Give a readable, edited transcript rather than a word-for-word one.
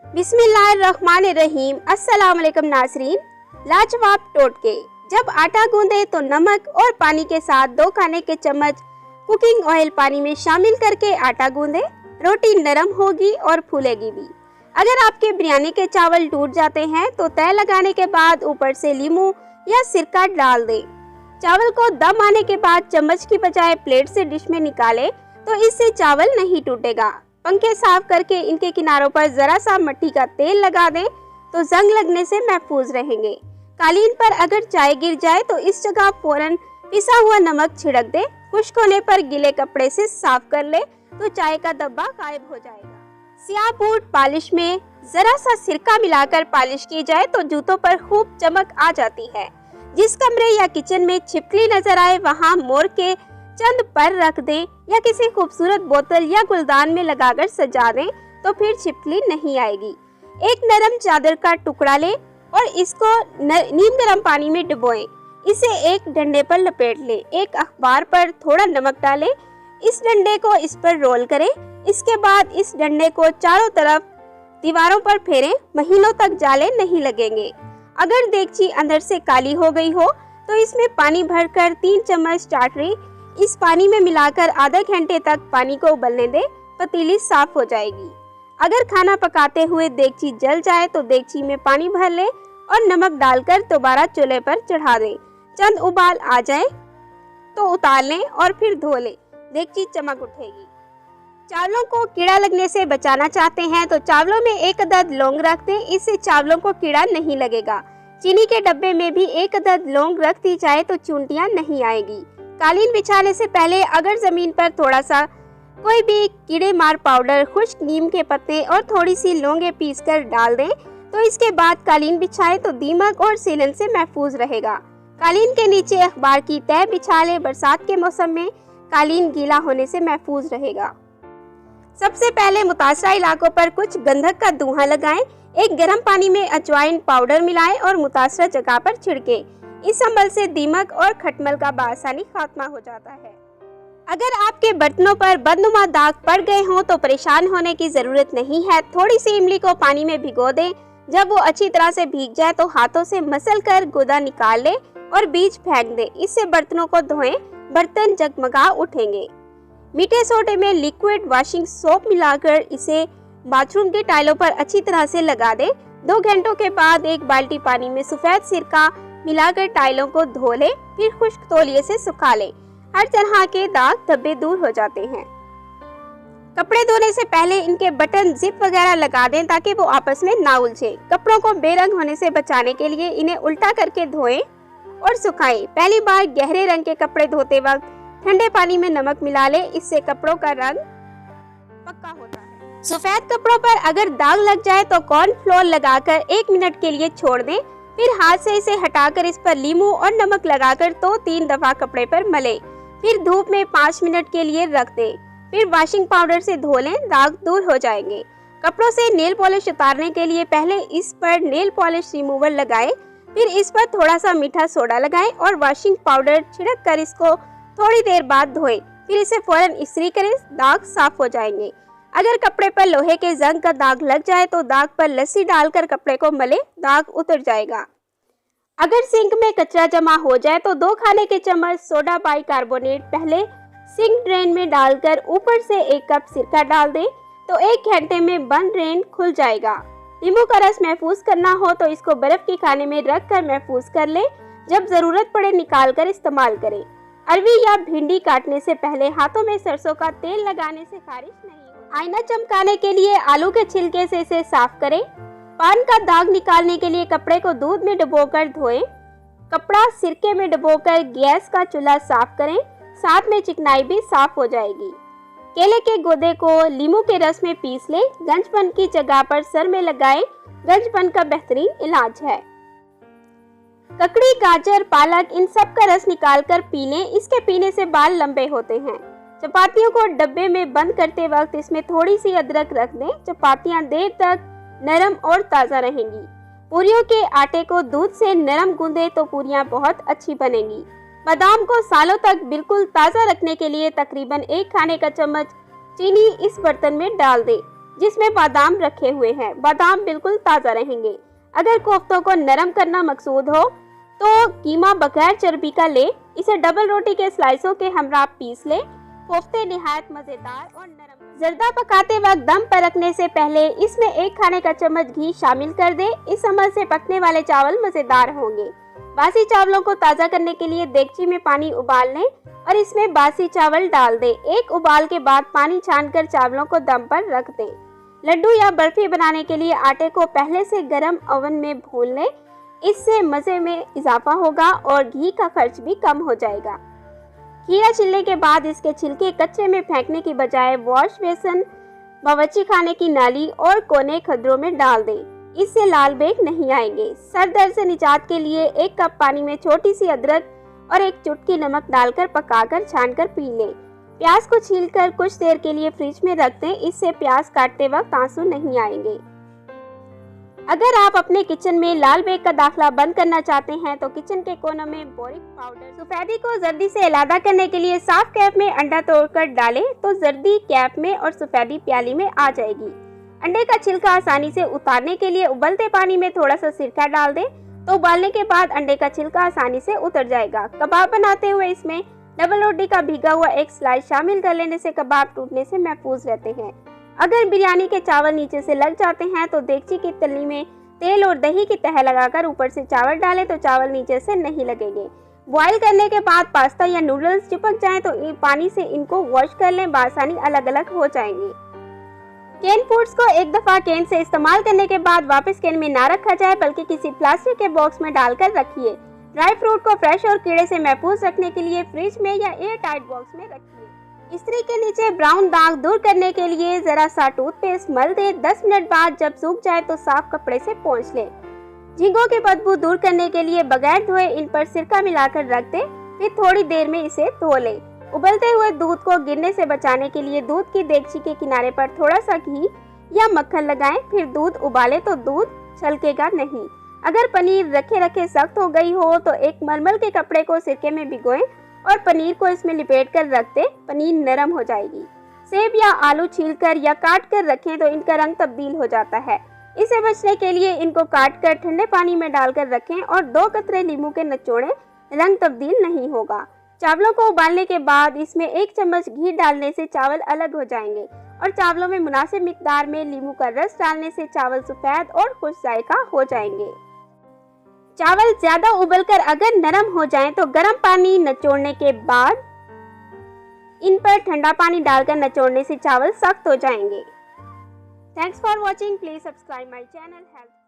बिस्मिल्लाहिर्रहमानिर्रहीम। अस्सलाम वालेकुम नाज़रीन। लाजवाब टोटके। जब आटा गूंदे तो नमक और पानी के साथ 2 खाने के चम्मच कुकिंग ऑयल पानी में शामिल करके आटा गूंदे। रोटी नरम होगी और फूलेगी भी। अगर आपके बिरयानी के चावल टूट जाते हैं तो तय लगाने के बाद ऊपर से नींबू या सिरका डाल दें। चावल को दम आने के बाद चम्मच की बजाय प्लेट से डिश में निकालें तो इससे चावल नहीं टूटेगा। पंखे साफ करके इनके किनारों पर जरा सा मिट्टी का तेल लगा दें तो जंग लगने से महफूज रहेंगे। कालीन पर अगर चाय गिर जाए तो इस जगह फौरन पिसा हुआ नमक छिड़क दें। खुश्क होने पर गीले कपड़े से साफ कर ले तो चाय का धब्बा गायब हो जाएगा। स्याह बूट पॉलिश में जरा सा सिरका मिलाकर पॉलिश की जाए तो जूतों पर खूब चमक आ जाती है। जिस कमरे या किचन में छिपकली नजर आए वहां मोर के चंद पर रख दें या किसी खूबसूरत बोतल या गुलदान में लगाकर सजा दें तो फिर छिपकली नहीं आएगी। एक नरम चादर का टुकड़ा लें और इसको नीम गर्म पानी में डुबोएं। इसे एक डंडे पर लपेट लें। एक अखबार पर थोड़ा नमक डालें। इस डंडे को इस पर रोल करें। इसके बाद इस डंडे को चारों तरफ दीवारों पर फेरें। महीनों तक जाले नहीं लगेंगे। अगर देगची अंदर से काली हो गई हो तो इसमें पानी भरकर 3 चम्मच टाटरी इस पानी में मिलाकर आधे घंटे तक पानी को उबलने दें। पतीली साफ हो जाएगी। अगर खाना पकाते हुए देगची जल जाए तो देगची में पानी भर लें और नमक डालकर दोबारा चूल्हे पर चढ़ा दें। चंद उबाल आ जाए तो उतार लें और फिर धो लें। देगची चमक उठेगी। चावलों को कीड़ा लगने से बचाना चाहते हैं तो चावलों में 1 अदद लौंग रख दें। इससे चावलों को कीड़ा नहीं लगेगा। चीनी के डब्बे में भी 1 अदद लौंग रख दी जाए तो चूंटियां नहीं आएगी। कालीन बिछाने से पहले अगर जमीन पर थोड़ा सा कोई भी कीड़े मार पाउडर, खुश्क नीम के पत्ते और थोड़ी सी लौंगे पीसकर डाल दें तो इसके बाद कालीन बिछाएं तो दीमक और सीलन से महफूज रहेगा। कालीन के नीचे अखबार की तह बिछा लें। बरसात के मौसम में कालीन गीला होने से महफूज रहेगा। सबसे पहले मुतासरा इलाकों पर कुछ गंधक का धुआं लगाएं। एक गर्म पानी में अजवाइन पाउडर मिलाएं और मुतासरा जगह पर छिड़कें। इस अमल से दीमक और खटमल का बआसानी खात्मा हो जाता है। अगर आपके बर्तनों पर बदनुमा दाग पड़ गए हों तो परेशान होने की जरूरत नहीं है। थोड़ी सी इमली को पानी में भिगो दें। जब वो अच्छी तरह से भीग जाए तो हाथों से मसल कर गुदा निकाल लें और बीज फेंक दें। इससे बर्तनों को धोएं। बर्तन जगमगा उठेंगे। मीठे सोडे में लिक्विड वॉशिंग सोप मिलाकर इसे बाथरूम के टाइलों पर अच्छी तरह से लगा दें। 2 घंटों के बाद एक बाल्टी पानी में सफेद सिरका मिलाकर टाइलों को धो लें। फिर खुश्क तौलिए से सुखा लें। हर तरह के दाग धब्बे दूर हो जाते हैं। कपड़े धोने से पहले इनके बटन जिप वगैरह लगा दें ताकि वो आपस में ना उलझे। कपड़ों को बेरंग होने से बचाने के लिए इन्हें उल्टा करके धोएं और सुखाएं। पहली बार गहरे रंग के कपड़े धोते वक्त ठंडे पानी में नमक मिला लें। इससे कपड़ों का रंग पक्का होता है। सफेद कपड़ों पर अगर दाग लग जाए तो कॉर्नफ्लोर लगाकर 1 मिनट के लिए छोड़ दें। फिर हाथ से इसे हटाकर इस पर नींबू और नमक लगाकर 2-3 दफा कपड़े पर मलें। फिर धूप में 5 मिनट के लिए रख दें। फिर वॉशिंग पाउडर से धो लें। दाग दूर हो जाएंगे। कपड़ों से नेल पॉलिश उतारने के लिए पहले इस पर नेल पॉलिश रिमूवर लगाएं। फिर इस पर थोड़ा सा मीठा सोडा लगाएं और वॉशिंग पाउडर छिड़क कर इसको थोड़ी देर बाद धोएं। फिर इसे फौरन इस्त्री करें। दाग साफ हो जाएंगे। अगर कपड़े पर लोहे के जंग का दाग लग जाए तो दाग पर लस्सी डालकर कपड़े को मले। दाग उतर जाएगा। अगर सिंक में कचरा जमा हो जाए तो 2 खाने के चम्मच सोडा बाइकार्बोनेट पहले सिंक ड्रेन में डालकर ऊपर से 1 कप सिरका डाल दें तो 1 घंटे में बंद ड्रेन खुल जाएगा। नींबू का रस महफूज करना हो तो इसको बर्फ के खाने में रख कर महफूज कर लें। जब जरूरत पड़े निकाल कर इस्तेमाल करें। अरवी या भिंडी काटने से पहले हाथों में सरसों का तेल लगाने से खारिश नहीं होती। आईना चमकाने के लिए आलू के छिलके से इसे साफ करें। पान का दाग निकालने के लिए कपड़े को दूध में डुबोकर धोएं। कपड़ा सिरके में डुबोकर गैस का चूल्हा साफ करें। साथ में चिकनाई भी साफ हो जाएगी। केले के गूदे को नींबू के रस में पीस लें। गंजपन की जगह पर सर में लगाएं। गंजपन का बेहतरीन इलाज है। ककड़ी, गाजर, पालक इन सब का रस निकालकर पी लें। इसके पीने से बाल लंबे होते हैं। चपातियों को डब्बे में बंद करते वक्त इसमें थोड़ी सी अदरक रख दें। चपातियां देर तक नरम और ताज़ा रहेंगी। पूरियों के आटे को दूध से नरम गूंदे तो पूरियां बहुत अच्छी बनेंगी। बादाम को सालों तक बिल्कुल ताज़ा रखने के लिए तकरीबन 1 खाने का चम्मच चीनी इस बर्तन में डाल दें। जिसमें बादाम रखे हुए हैं। बादाम बिल्कुल ताज़ा रहेंगे। अगर कोफ्तों को नरम करना मकसूद हो तो कीमा बगैर चर्बी का ले। इसे डबल रोटी के स्लाइसों के हमरा पीस ले। कोफ्ते निहायत मज़ेदार और नरम। जर्दा पकाते वक्त दम पर रखने से पहले इसमें 1 खाने का चम्मच घी शामिल कर दे। इस अमल से पकने वाले चावल मज़ेदार होंगे। बासी चावलों को ताज़ा करने के लिए देगची में पानी उबाल लें और इसमें बासी चावल डाल दें। 1 उबाल के बाद पानी छानकर चावलों को दम पर रख दें। लड्डू या बर्फी बनाने के लिए आटे को पहले से गर्म ओवन में भून लें। इससे मज़े में इजाफा होगा और घी का खर्च भी कम हो जाएगा। खीरा छिलने के बाद इसके छिलके कच्चे में फेंकने की बजाय वॉश बेसन, बावर्ची खाने की नाली और कोने खदरों में डाल दें। इससे लाल बेग नहीं आएंगे। सर दर्द से निजात के लिए 1 कप पानी में छोटी सी अदरक और 1 चुटकी नमक डालकर पकाकर छानकर पी लें। प्याज को छीलकर कुछ देर के लिए फ्रिज में रख दें। इससे प्याज काटते वक्त आंसू नहीं आएंगे। अगर आप अपने किचन में लाल बेग का दाखला बंद करना चाहते हैं तो किचन के कोनों में बोरिक पाउडर, सफेदी को जर्दी से अलग करने के लिए साफ कैप में अंडा तोड़कर डालें तो जर्दी कैप में और सफेदी प्याली में आ जाएगी। अंडे का छिलका आसानी से उतारने के लिए उबलते पानी में थोड़ा सा सिरका डाल दें तो उबालने के बाद अंडे का छिलका आसानी से उतर जाएगा। कबाब बनाते हुए इसमें डबल रोटी का भीगा हुआ 1 स्लाइस शामिल कर लेने से कबाब टूटने से महफूज रहते हैं। अगर बिरयानी के चावल नीचे से लग जाते हैं तो देगची की तली में तेल और दही की तह लगाकर ऊपर से चावल डालें तो चावल नीचे से नहीं लगेंगे। बॉईल करने के बाद पास्ता या नूडल्स चिपक जाएं तो पानी से इनको वॉश कर लें। बासानी अलग अलग हो जाएंगे। कैन फूड्स को एक दफ़ा कैन से इस्तेमाल करने के बाद वापस कैन में ना रखा जाए बल्कि किसी प्लास्टिक के बॉक्स में डालकर रखिए। ड्राई फ्रूट को फ्रेश और कीड़े से महफूज रखने के लिए फ्रिज में या एयर टाइट बॉक्स में रखिए। इस्त्री के नीचे ब्राउन दाग दूर करने के लिए जरा सा टूथपेस्ट मल दें। 10 मिनट बाद जब सूख जाए तो साफ कपड़े से पोंछ लें। झींगों की बदबू दूर करने के लिए बगैर धोए इन पर सिरका मिलाकर रख दें। फिर थोड़ी देर में इसे धो लें। उबलते हुए दूध को गिरने से बचाने के लिए दूध की देगची के किनारे पर थोड़ा सा घी या मक्खन लगाएं। फिर दूध उबालें तो दूध छलकेगा नहीं। अगर पनीर रखे रखे सख्त हो गई हो तो एक मलमल के कपड़े को सिरके में भिगोएं और पनीर को इसमें लिपेट कर रख दें। पनीर नरम हो जाएगी। सेब या आलू छीलकर या काट कर रखें तो इनका रंग तब्दील हो जाता है। इसे बचने के लिए इनको काट कर ठंडे पानी में डालकर रखें और 2 कतरे नींबू के निचोड़ें। रंग तब्दील नहीं होगा। चावलों को उबालने के बाद इसमें 1 चम्मच घी डालने से चावल अलग हो जाएंगे और चावलों में मुनासिब मिकदार में नींबू का रस डालने से चावल सफेद और खुश जायका हो जाएंगे। चावल ज्यादा उबलकर अगर नरम हो जाएं तो गर्म पानी निचोड़ने के बाद इन पर ठंडा पानी डालकर निचोड़ने से चावल सख्त हो जाएंगे। Thanks for watching. Please subscribe my channel health.